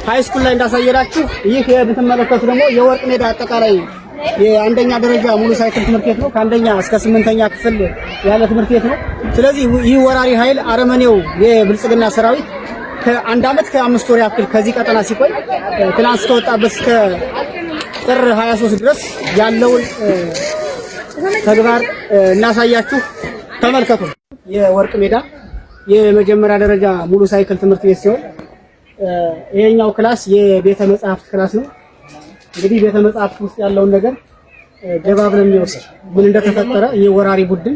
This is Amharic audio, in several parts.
ሃይ ስኩል ላይ እንዳሳየራችሁ ይህ የምትመለከቱ ደግሞ የወርቅ ሜዳ አጠቃላይ የአንደኛ ደረጃ ሙሉ ሳይክል ትምህርት ቤት ነው። ከአንደኛ እስከ 8ኛ ክፍል ያለ ትምህርት ቤት ነው። ስለዚህ ይህ ወራሪ ኃይል አረመኔው የብልጽግና ሰራዊት ከአንድ አመት ከ5 ወር ያክል ከዚህ ቀጠና ሲቆይ ትናንት እስከወጣበት እስከ ጥር 23 ድረስ ያለውን ተግባር እናሳያችሁ። ተመልከቱ። የወርቅ ሜዳ የመጀመሪያ ደረጃ ሙሉ ሳይክል ትምህርት ቤት ሲሆን ይሄኛው ክላስ የቤተ መጻሕፍት ክላስ ነው። እንግዲህ ቤተ መጻሕፍት ውስጥ ያለውን ነገር ገባ ብለን የሚወስድ ምን እንደተፈጠረ የወራሪ ቡድን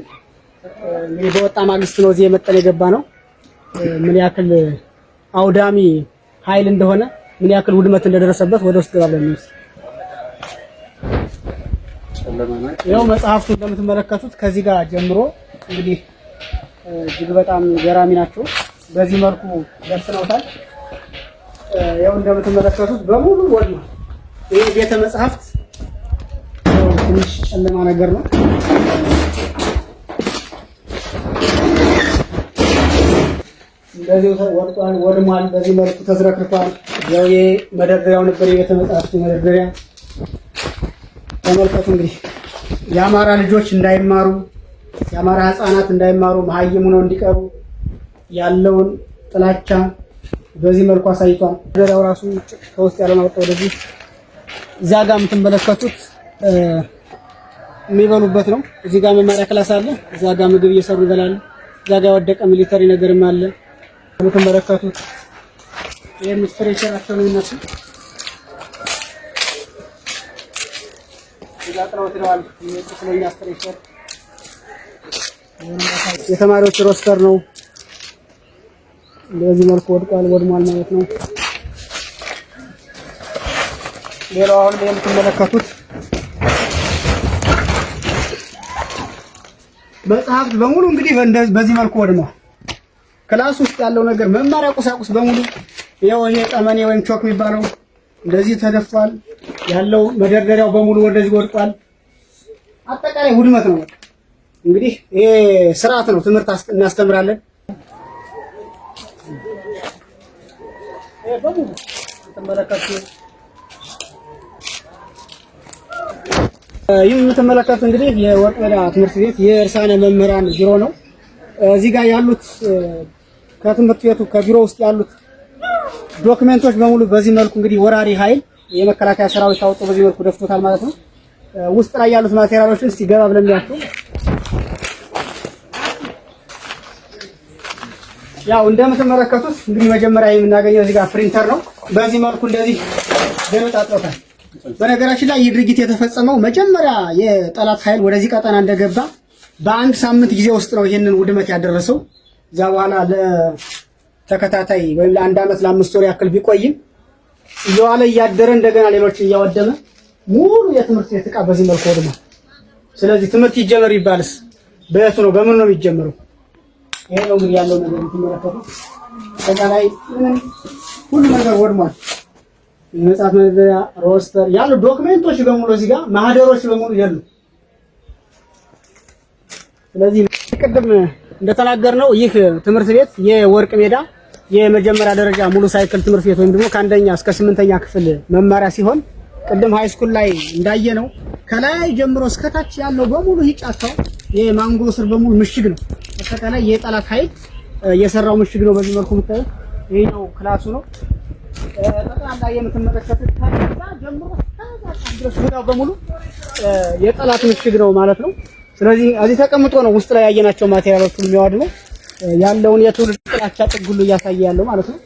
እንግዲህ በወጣ ማግስት ነው እዚህ የመጠን የገባ ነው። ምን ያክል አውዳሚ ኃይል እንደሆነ ምን ያክል ውድመት እንደደረሰበት ወደ ውስጥ ገባ ብለን የሚወስድ ያው መጽሐፍቱ እንደምትመለከቱት ከዚህ ጋር ጀምሮ እንግዲህ እጅግ በጣም ገራሚ ናቸው። በዚህ መልኩ ደርሰውታል። ያው እንደምትመለከቱት በሙሉ ወድማ ይሄ ቤተ መጻሕፍት ትንሽ ጨለማ ነገር ነው። እንደዚህ ወድቋል፣ ወድሟል። በዚህ መልኩ ተዝረክርኳል። ያው የመደርደሪያው ነበር የቤተ መጻሕፍት መደርደሪያ። ተመልከቱ እንግዲህ የአማራ ልጆች እንዳይማሩ የአማራ ህፃናት እንዳይማሩ መሀይም ሆነው እንዲቀሩ ያለውን ጥላቻ በዚህ መልኩ አሳይቷል። ደረጃው ራሱ ከውስጥ ያለውን አወጣው ወደዚህ እዛ ጋር የምትመለከቱት የሚበሉበት ነው። እዚህ ጋር መማሪያ ክላስ አለ። እዛ ጋር ምግብ እየሰሩ ይበላሉ። እዛ ጋር ወደቀ ሚሊተሪ ነገርም አለ። የምትመለከቱት የምስትሬቸራቸው ነው እነሱ እዛ ጥለው ትለዋል። የቁስለኛ ስትሬቸር የተማሪዎች ሮስተር ነው። በዚህ መልኩ ወድቋል፣ ወድሟል ማለት ነው። ሌላው አሁን የምትመለከቱት መጽሐፍት በሙሉ እንግዲህ በዚህ መልኩ ወድሟል። ክላስ ውስጥ ያለው ነገር መማሪያ ቁሳቁስ በሙሉ ይሄው ይሄ ጠመኔ ወይም ቾክ የሚባለው እንደዚህ ተደፍቷል። ያለው መደርደሪያው በሙሉ ወደዚህ ወድቋል። አጠቃላይ ውድመት ነው። እንግዲህ ይሄ ስርዓት ነው። ትምህርት እናስተምራለን። በሙሉ ተመለከቱ። ይህ የምትመለከቱት እንግዲህ የወርቅ ሜዳ ትምህርት ቤት የእርሳነ መምህራን ቢሮ ነው። እዚህ ጋር ያሉት ከትምህርት ቤቱ ከቢሮ ውስጥ ያሉት ዶክመንቶች በሙሉ በዚህ መልኩ እንግዲህ ወራሪ ኃይል የመከላከያ ሰራዊት አውጥቶ በዚህ መልኩ ደፍቶታል ማለት ነው። ውስጥ ላይ ያሉት ማቴሪያሎችን እስቲ ገባ ብለን ያያችሁ። ያው እንደምትመለከቱት እንግዲህ መጀመሪያ የምናገኘው እዚህ ጋር ፕሪንተር ነው። በዚህ መልኩ እንደዚህ ገነጣጥሎታል። በነገራችን ላይ ይህ ድርጊት የተፈጸመው መጀመሪያ የጠላት ኃይል ወደዚህ ቀጠና እንደገባ በአንድ ሳምንት ጊዜ ውስጥ ነው ይሄንን ውድመት ያደረሰው። እዛ በኋላ ለተከታታይ ወይም ለአንድ አመት ለ5 ወር ያክል ቢቆይም እየዋለ እያደረ እንደገና ሌሎችን እያወደመ ሙሉ የትምህርት ቤት ዕቃ በዚህ መልኩ ወድሟል። ስለዚህ ትምህርት ይጀመር ይባልስ በየቱ ነው? በምን ነው የሚጀምረው? ይሄ ነው እንግዲህ ያለው ነገር የምትመለከቱት። አጠቃላይ ሁሉ ነገር ወድሟል። የመጽሐፍ መደርደሪያ፣ ሮስተር ያሉ ዶክመንቶች በሙሉ እዚህ ጋር ማህደሮች በሙሉ ያሉ። ስለዚህ ቅድም እንደተናገርነው ይህ ትምህርት ቤት የወርቅ ሜዳ የመጀመሪያ ደረጃ ሙሉ ሳይክል ትምህርት ቤት ወይም ደግሞ ከአንደኛ እስከ 8ኛ ክፍል መማሪያ ሲሆን ቅድም ሃይ ስኩል ላይ እንዳየነው ከላይ ጀምሮ እስከ ታች ያለው በሙሉ ይጫታው የማንጎ ስር በሙሉ ምሽግ ነው። አጠቃላይ የጠላት ኃይል የሰራው ምሽግ ነው። በዚህ መልኩ የምታዩት ይሄ ነው ክላሱ ነው። ጠቅላላ የምትመለከቱት ከዛ ጀምሮ ድረስ ቦታው በሙሉ የጠላት ምሽግ ነው ማለት ነው። ስለዚህ እዚህ ተቀምጦ ነው ውስጥ ላይ ያየናቸው ማቴሪያሎች ሁሉ የሚያወድመው ያለውን የትውልድ ጥላቻ ጥግ ሁሉ እያሳየ ያለው ማለት ነው።